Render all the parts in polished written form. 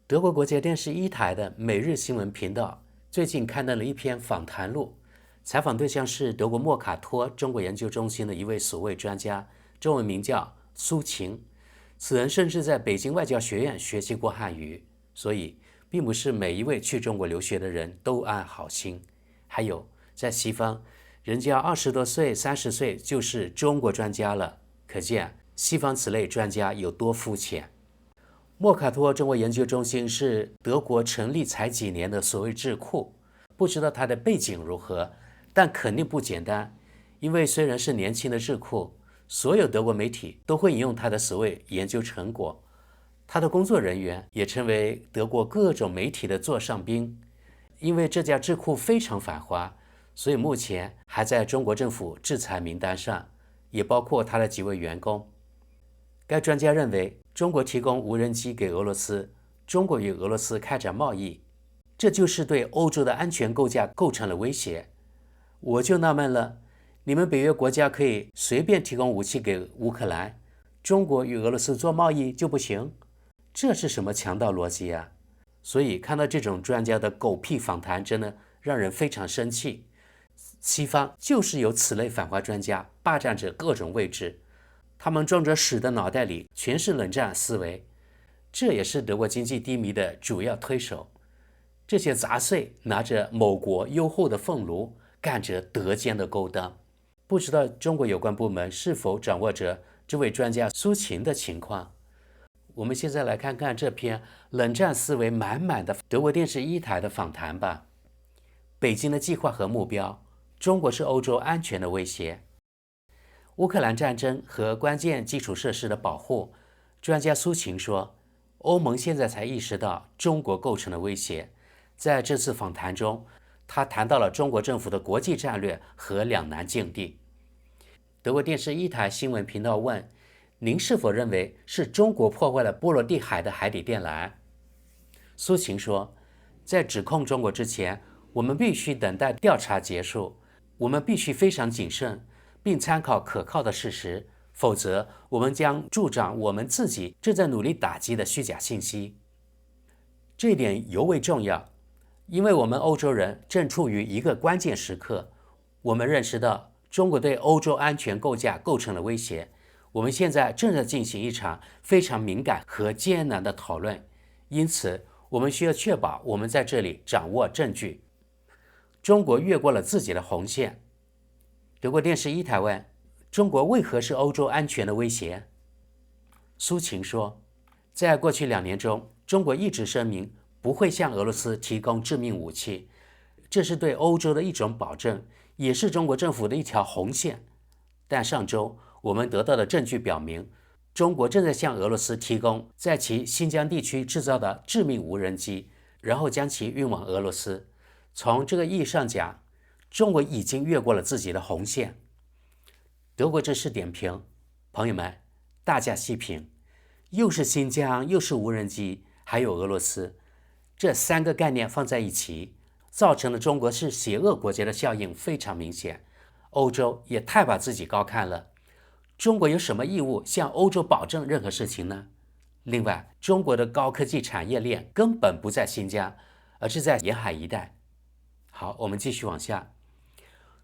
德国国家电视一台的每日新闻频道最近刊登了一篇访谈录，采访对象是德国莫卡托中国研究中心的一位所谓专家，中文名叫苏秦。此人甚至在北京外交学院学习过汉语，所以并不是每一位去中国留学的人都安好心。还有，在西方，人家20多岁、30岁就是中国专家了，可见西方此类专家有多肤浅。莫卡托中国研究中心是德国成立才几年的所谓智库，不知道它的背景如何，但肯定不简单。因为虽然是年轻的智库，所有德国媒体都会引用它的所谓研究成果，他的工作人员也成为德国各种媒体的座上宾。因为这家智库非常繁华，所以目前还在中国政府制裁名单上，也包括他的几位员工。该专家认为，中国提供无人机给俄罗斯，中国与俄罗斯开展贸易，这就是对欧洲的安全构架构成了威胁。我就纳闷了，你们北约国家可以随便提供武器给乌克兰，中国与俄罗斯做贸易就不行？这是什么强盗逻辑啊？所以看到这种专家的狗屁访谈，真的让人非常生气。西方就是有此类反华专家霸占着各种位置，他们装着屎的脑袋里全是冷战思维，这也是德国经济低迷的主要推手。这些杂碎拿着某国优厚的俸禄，干着德奸的勾当。不知道中国有关部门是否掌握着这位专家苏秦的情况？我们现在来看看这篇冷战思维满满的德国电视一台的访谈吧。北京的计划和目标，中国是欧洲安全的威胁。乌克兰战争和关键基础设施的保护，专家苏秦说，欧盟现在才意识到中国构成了威胁。在这次访谈中，他谈到了中国政府的国际战略和两难境地。德国电视一台新闻频道问，您是否认为是中国破坏了波罗的海的海底电缆？苏秦说，在指控中国之前，我们必须等待调查结束，我们必须非常谨慎，并参考可靠的事实，否则我们将助长我们自己正在努力打击的虚假信息。这一点尤为重要，因为我们欧洲人正处于一个关键时刻，我们认识到中国对欧洲安全构架构成了威胁。我们现在正在进行一场非常敏感和艰难的讨论，因此我们需要确保我们在这里掌握证据。中国越过了自己的红线。德国电视一台问，中国为何是欧洲安全的威胁？苏秦说，在过去2年中，中国一直声明不会向俄罗斯提供致命武器，这是对欧洲的一种保证，也是中国政府的一条红线。但上周我们得到的证据表明，中国正在向俄罗斯提供在其新疆地区制造的致命无人机，然后将其运往俄罗斯。从这个意义上讲，中国已经越过了自己的红线。德国这是点评，朋友们，大家细品，又是新疆，又是无人机，还有俄罗斯，这3个概念放在一起，造成了中国是邪恶国家的效应非常明显。欧洲也太把自己高看了，中国有什么义务向欧洲保证任何事情呢？另外，中国的高科技产业链根本不在新疆，而是在沿海一带。好，我们继续往下。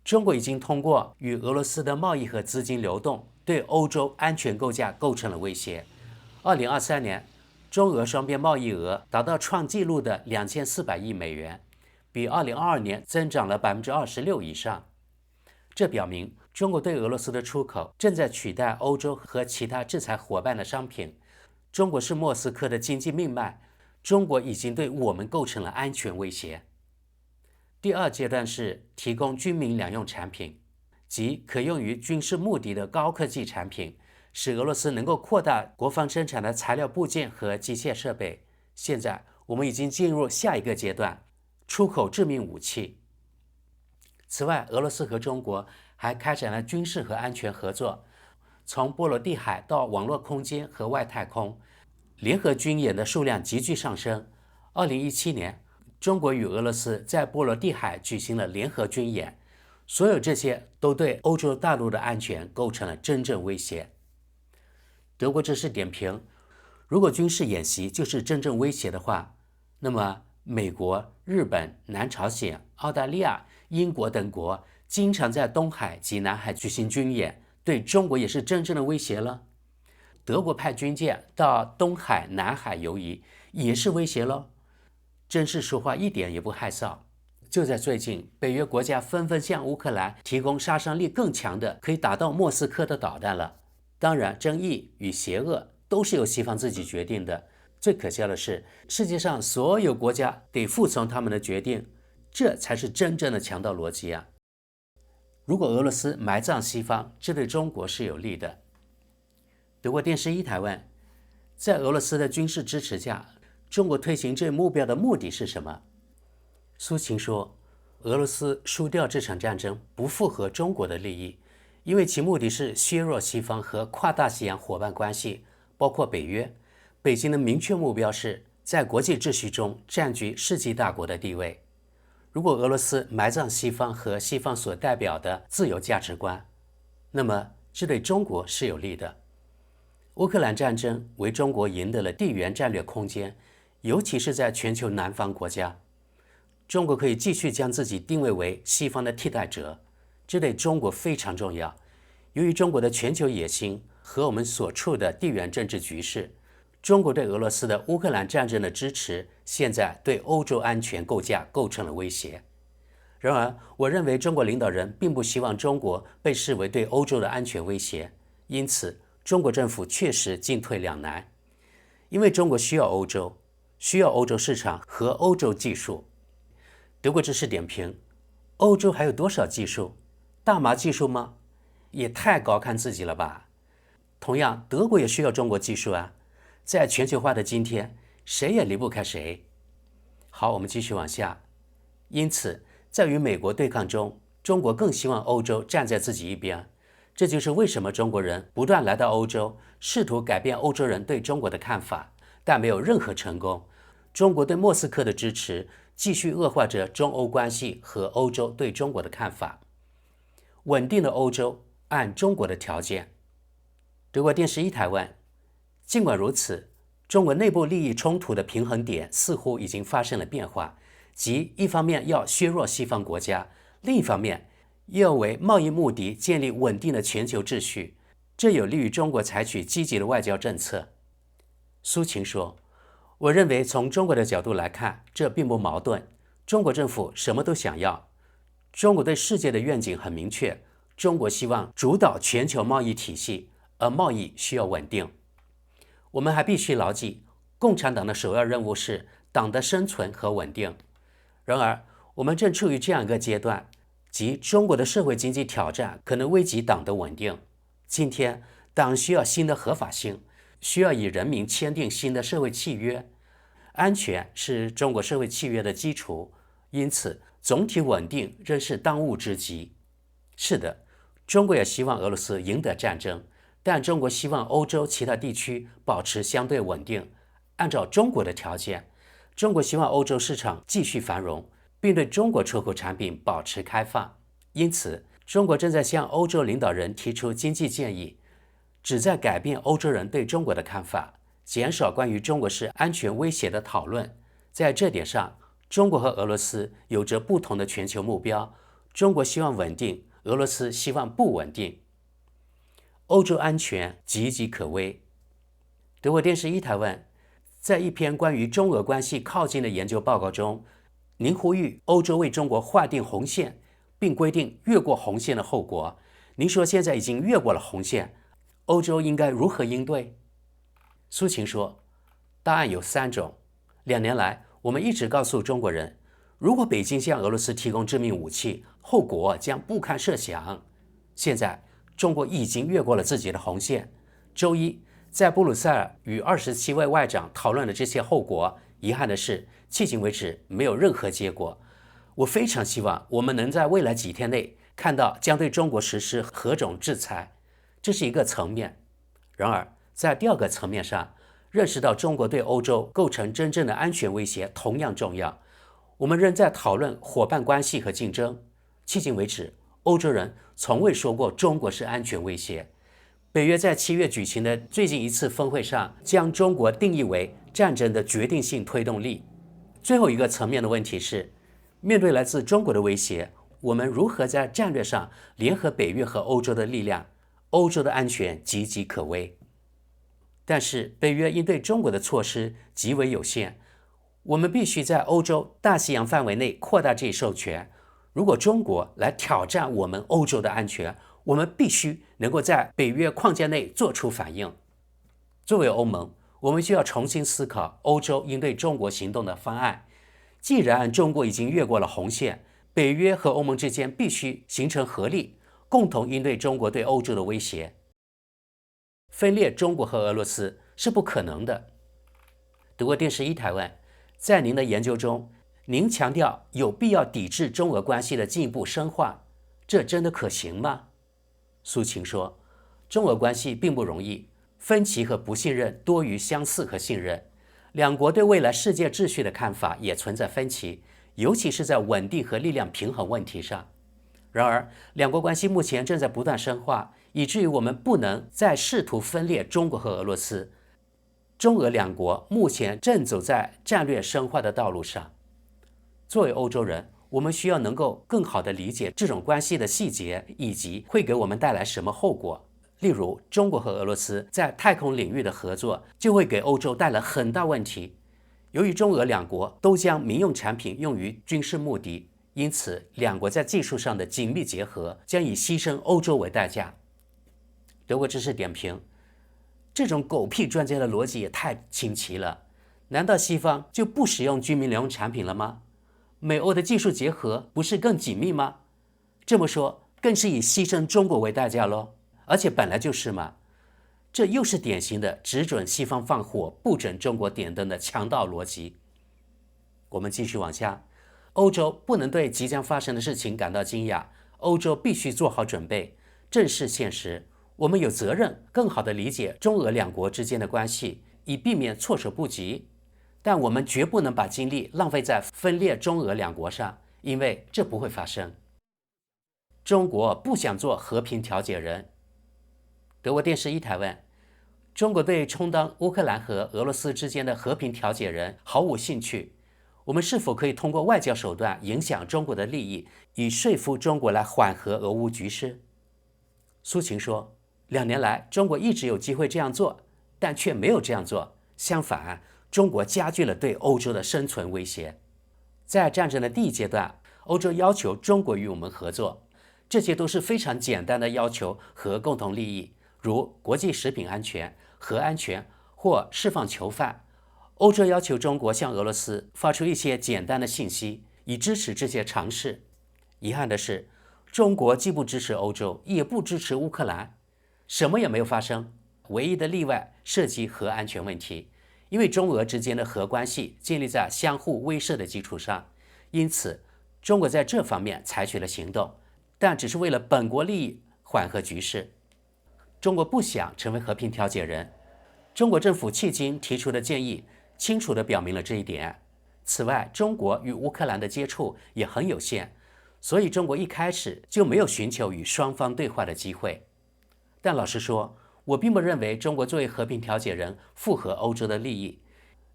中国已经通过与俄罗斯的贸易和资金流动，对欧洲安全构架构成了威胁。2023年，中俄双边贸易额达到创纪录的2400亿美元，比2022年增长了26%以上。这表明中国对俄罗斯的出口正在取代欧洲和其他制裁伙伴的商品。中国是莫斯科的经济命脉，中国已经对我们构成了安全威胁。第2阶段是提供军民两用产品，即可用于军事目的的高科技产品，使俄罗斯能够扩大国防生产的材料部件和机械设备。现在我们已经进入下一个阶段，出口致命武器。此外，俄罗斯和中国还开展了军事和安全合作，从波罗的海到网络空间和外太空，联合军演的数量急剧上升。2017年，中国与俄罗斯在波罗的海举行了联合军演，所有这些都对欧洲大陆的安全构成了真正威胁。德国这是点评，如果军事演习就是真正威胁的话，那么美国、日本、南朝鲜、澳大利亚、英国等国经常在东海及南海举行军演，对中国也是真正的威胁了。德国派军舰到东海、南海游移，也是威胁咯。真是说话一点也不害臊。就在最近，北约国家纷纷向乌克兰提供杀伤力更强的可以打到莫斯科的导弹了。当然，正义与邪恶都是由西方自己决定的。最可笑的是，世界上所有国家得服从他们的决定，这才是真正的强盗逻辑啊！如果俄罗斯埋葬西方，这对中国是有利的。德国电视一台问，在俄罗斯的军事支持下，中国推行这目标的目的是什么？苏秦说，俄罗斯输掉这场战争不符合中国的利益，因为其目的是削弱西方和跨大西洋伙伴关系，包括北约。北京的明确目标是在国际秩序中占据世纪大国的地位。如果俄罗斯埋葬西方和西方所代表的自由价值观，那么这对中国是有利的。乌克兰战争为中国赢得了地缘战略空间，尤其是在全球南方国家。中国可以继续将自己定位为西方的替代者，这对中国非常重要。由于中国的全球野心和我们所处的地缘政治局势，中国对俄罗斯的乌克兰战争的支持，现在对欧洲安全构架构成了威胁。然而，我认为中国领导人并不希望中国被视为对欧洲的安全威胁，因此，中国政府确实进退两难。因为中国需要欧洲，需要欧洲市场和欧洲技术。德国知识点评：欧洲还有多少技术？大麻技术吗？也太高看自己了吧！同样，德国也需要中国技术啊。在全球化的今天，谁也离不开谁。好，我们继续往下。因此，在与美国对抗中，中国更希望欧洲站在自己一边。这就是为什么中国人不断来到欧洲，试图改变欧洲人对中国的看法，但没有任何成功。中国对莫斯科的支持继续恶化着中欧关系和欧洲对中国的看法。稳定的欧洲按中国的条件。德国电视一台问，尽管如此，中国内部利益冲突的平衡点似乎已经发生了变化，即一方面要削弱西方国家，另一方面又要为贸易目的建立稳定的全球秩序，这有利于中国采取积极的外交政策。苏秦说，我认为从中国的角度来看，这并不矛盾。中国政府什么都想要。中国对世界的愿景很明确，中国希望主导全球贸易体系，而贸易需要稳定。我们还必须牢记，共产党的首要任务是党的生存和稳定。然而，我们正处于这样一个阶段，即中国的社会经济挑战可能危及党的稳定。今天，党需要新的合法性，需要与人民签订新的社会契约。安全是中国社会契约的基础，因此总体稳定仍是当务之急。是的，中国也希望俄罗斯赢得战争，但中国希望欧洲其他地区保持相对稳定。按照中国的条件，中国希望欧洲市场继续繁荣，并对中国出口产品保持开放。因此，中国正在向欧洲领导人提出经济建议，旨在改变欧洲人对中国的看法，减少关于中国是安全威胁的讨论。在这点上，中国和俄罗斯有着不同的全球目标。中国希望稳定，俄罗斯希望不稳定。欧洲安全岌岌可危。德国电视一台问，在一篇关于中俄关系靠近的研究报告中，您呼吁欧洲为中国划定红线，并规定越过红线的后果。您说现在已经越过了红线，欧洲应该如何应对？苏秦说，答案有3种。2年来，我们一直告诉中国人，如果北京向俄罗斯提供致命武器，后果将不堪设想。现在，中国已经越过了自己的红线。周一，在布鲁塞尔与27位外长讨论了这些后果，遗憾的是，迄今为止没有任何结果。我非常希望我们能在未来几天内看到将对中国实施何种制裁，这是一个层面。然而，在第2个层面上，认识到中国对欧洲构成真正的安全威胁同样重要。我们仍在讨论伙伴关系和竞争。迄今为止，欧洲人从未说过中国是安全威胁。北约在7月举行的最近一次峰会上，将中国定义为战争的决定性推动力。最后一个层面的问题是，面对来自中国的威胁，我们如何在战略上联合北约和欧洲的力量？欧洲的安全岌岌可危。但是北约应对中国的措施极为有限，我们必须在欧洲大西洋范围内扩大这一授权。如果中国来挑战我们欧洲的安全，我们必须能够在北约框架内做出反应。作为欧盟，我们需要重新思考欧洲应对中国行动的方案。既然中国已经越过了红线，北约和欧盟之间必须形成合力，共同应对中国对欧洲的威胁。分裂中国和俄罗斯是不可能的。德国电视一台问，在您的研究中，您强调有必要抵制中俄关系的进一步深化，这真的可行吗？苏秦说，中俄关系并不容易，分歧和不信任多于相似和信任，两国对未来世界秩序的看法也存在分歧，尤其是在稳定和力量平衡问题上。然而，两国关系目前正在不断深化，以至于我们不能再试图分裂中国和俄罗斯。中俄两国目前正走在战略深化的道路上。作为欧洲人，我们需要能够更好地理解这种关系的细节，以及会给我们带来什么后果。例如，中国和俄罗斯在太空领域的合作就会给欧洲带来很大问题。由于中俄两国都将民用产品用于军事目的，因此两国在技术上的紧密结合将以牺牲欧洲为代价。德国知识点评：这种狗屁专家的逻辑也太清奇了。难道西方就不使用军民联用产品了吗？美欧的技术结合不是更紧密吗？这么说更是以牺牲中国为代价咯，而且本来就是嘛。这又是典型的只准西方放火，不准中国点灯的强盗逻辑。我们继续往下，欧洲不能对即将发生的事情感到惊讶，欧洲必须做好准备，正视现实。我们有责任更好地理解中俄两国之间的关系，以避免措手不及。但我们绝不能把精力浪费在分裂中俄两国上，因为这不会发生。中国不想做和平调解人。德国电视一台问，中国对充当乌克兰和俄罗斯之间的和平调解人毫无兴趣。我们是否可以通过外交手段影响中国的利益，以说服中国来缓和俄乌局势？苏秦说，2年来中国一直有机会这样做，但却没有这样做。相反，中国加剧了对欧洲的生存威胁。在战争的第一阶段，欧洲要求中国与我们合作，这些都是非常简单的要求和共同利益，如国际食品安全、核安全或释放囚犯。欧洲要求中国向俄罗斯发出一些简单的信息，以支持这些尝试。遗憾的是，中国既不支持欧洲，也不支持乌克兰，什么也没有发生。唯一的例外涉及核安全问题，因为中俄之间的核关系建立在相互威慑的基础上，因此中国在这方面采取了行动，但只是为了本国利益缓和局势。中国不想成为和平调解人，中国政府迄今提出的建议清楚地表明了这一点。此外，中国与乌克兰的接触也很有限，所以中国一开始就没有寻求与双方对话的机会。但老实说，我并不认为中国作为和平调解人符合欧洲的利益。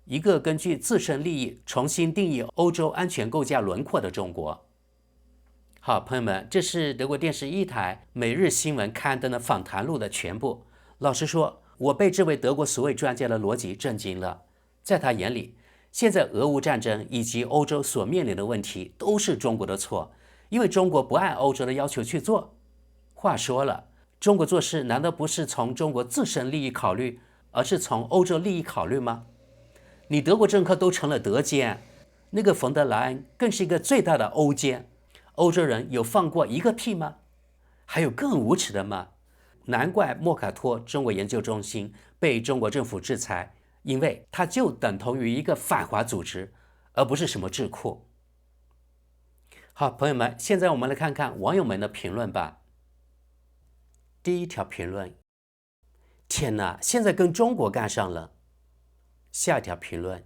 一个根据自身利益重新定义欧洲安全构架轮廓的中国。好，朋友们，这是德国电视一台每日新闻刊登的访谈录的全部。老实说，我被这位德国所谓专家的逻辑震惊了。在他眼里，现在俄乌战争以及欧洲所面临的问题都是中国的错，因为中国不按欧洲的要求去做。话说了，中国做事难道不是从中国自身利益考虑，而是从欧洲利益考虑吗？你德国政客都成了德奸，那个冯德莱恩更是一个最大的欧奸。欧洲人有放过一个屁吗？还有更无耻的吗？难怪莫卡托中国研究中心被中国政府制裁，因为它就等同于一个反华组织，而不是什么智库。好，朋友们，现在我们来看看网友们的评论吧。第一条评论：天哪，现在跟中国干上了。下一条评论：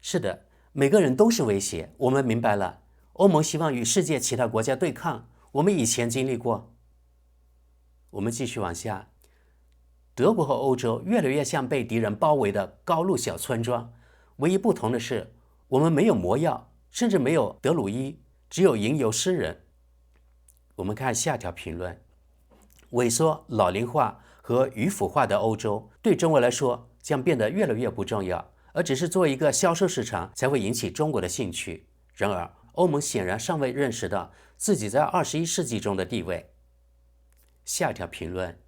是的，每个人都是威胁，我们明白了。欧盟希望与世界其他国家对抗，我们以前经历过。我们继续往下，德国和欧洲越来越像被敌人包围的高路小村庄，唯一不同的是，我们没有魔药，甚至没有德鲁伊，只有吟游诗人。我们看下条评论，萎缩、老龄化和迂腐化的欧洲对中国来说将变得越来越不重要，而只是作为一个销售市场才会引起中国的兴趣。然而，欧盟显然尚未认识到自己在21世纪中的地位。下一条评论，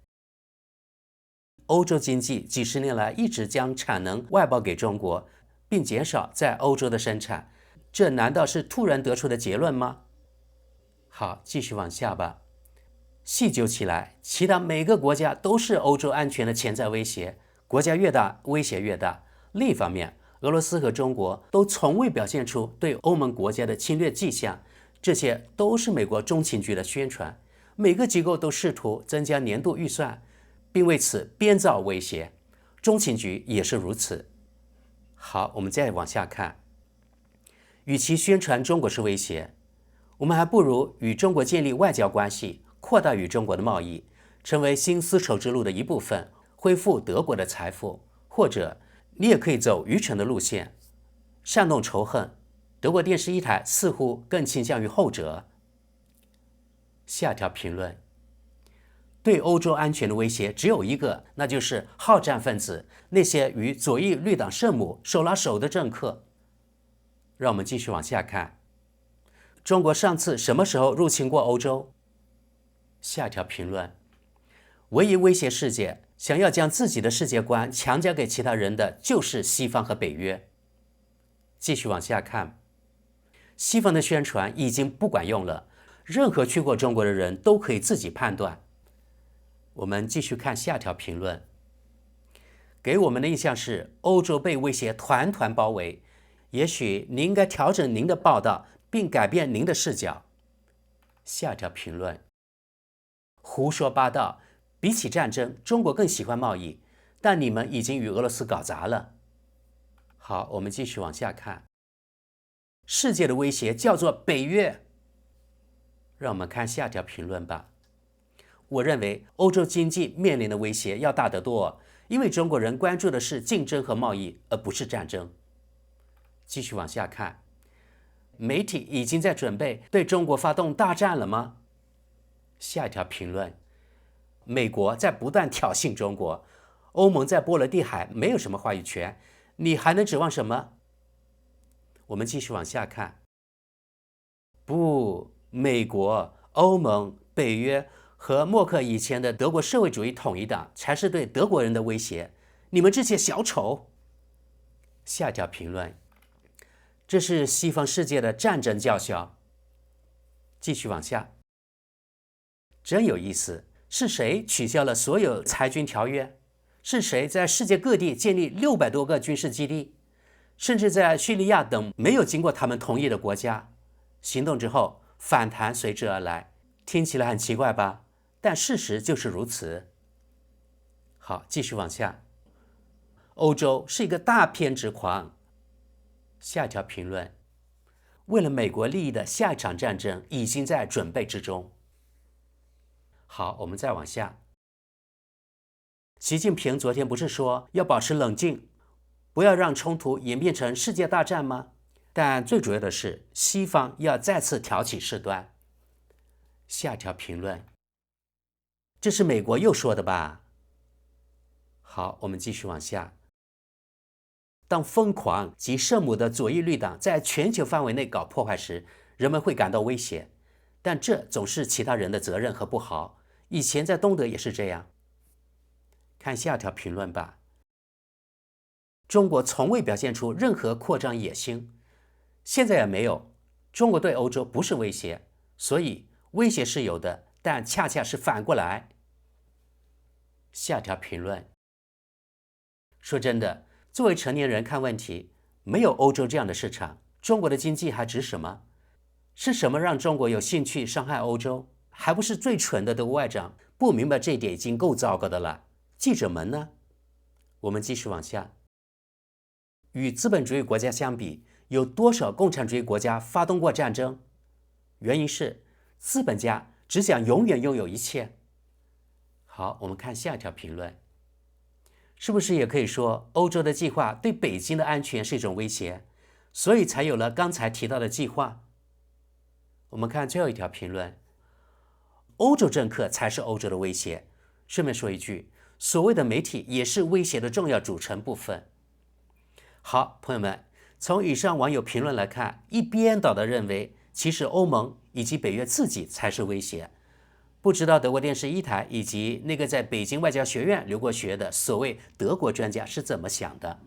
欧洲经济几十年来一直将产能外包给中国，并减少在欧洲的生产，这难道是突然得出的结论吗？好，继续往下吧。细究起来，其他每个国家都是欧洲安全的潜在威胁，国家越大，威胁越大。另一方面，俄罗斯和中国都从未表现出对欧盟国家的侵略迹象，这些都是美国中情局的宣传。每个机构都试图增加年度预算，并为此编造威胁，中情局也是如此。好，我们再往下看。与其宣传中国是威胁，我们还不如与中国建立外交关系，扩大与中国的贸易，成为新丝绸之路的一部分，恢复德国的财富。或者你也可以走愚蠢的路线，煽动仇恨。德国电视一台似乎更倾向于后者。下条评论，对欧洲安全的威胁只有一个，那就是好战分子，那些与左翼绿党圣母手拉手的政客。让我们继续往下看，中国上次什么时候入侵过欧洲？下条评论，唯一威胁世界，想要将自己的世界观强加给其他人的就是西方和北约。继续往下看，西方的宣传已经不管用了，任何去过中国的人都可以自己判断。我们继续看下条评论，给我们的印象是欧洲被威胁团团包围，也许您应该调整您的报道，并改变您的视角。下条评论，胡说八道，比起战争，中国更喜欢贸易，但你们已经与俄罗斯搞砸了。好，我们继续往下看，世界的威胁叫做北约。让我们看下条评论吧。我认为欧洲经济面临的威胁要大得多，因为中国人关注的是竞争和贸易，而不是战争。继续往下看，媒体已经在准备对中国发动大战了吗？下一条评论，美国在不断挑衅中国，欧盟在波罗的海没有什么话语权，你还能指望什么？我们继续往下看，不，美国、欧盟、北约和默克以前的德国社会主义统一党才是对德国人的威胁，你们这些小丑。下一条评论，这是西方世界的战争叫嚣。继续往下，真有意思，是谁取消了所有裁军条约？是谁在世界各地建立600多个军事基地？甚至在叙利亚等没有经过他们同意的国家，行动之后反弹随之而来，听起来很奇怪吧？但事实就是如此。好，继续往下，欧洲是一个大偏执狂。下一条评论，为了美国利益的下一场战争已经在准备之中。好，我们再往下，习近平昨天不是说要保持冷静，不要让冲突演变成世界大战吗？但最主要的是，西方要再次挑起事端。下条评论，这是美国又说的吧？好，我们继续往下。当疯狂及圣母的左翼绿党在全球范围内搞破坏时，人们会感到威胁，但这总是其他人的责任和不好。以前在东德也是这样。看下条评论吧。中国从未表现出任何扩张野心，现在也没有。中国对欧洲不是威胁，所以威胁是有的，但恰恰是反过来。下条评论，说真的，作为成年人看问题，没有欧洲这样的市场，中国的经济还值什么？是什么让中国有兴趣伤害欧洲？还不是最蠢的德国外长不明白这一点已经够糟糕的了。记者们呢？我们继续往下。与资本主义国家相比，有多少共产主义国家发动过战争？原因是资本家只想永远拥有一切。好，我们看下一条评论，是不是也可以说欧洲的计划对北京的安全是一种威胁，所以才有了刚才提到的计划？我们看最后一条评论，欧洲政客才是欧洲的威胁。顺便说一句，所谓的媒体也是威胁的重要组成部分。好，朋友们，从以上网友评论来看，一边倒的认为其实欧盟以及北约自己才是威胁。不知道德国电视一台以及那个在北京外交学院留过学的所谓德国专家是怎么想的？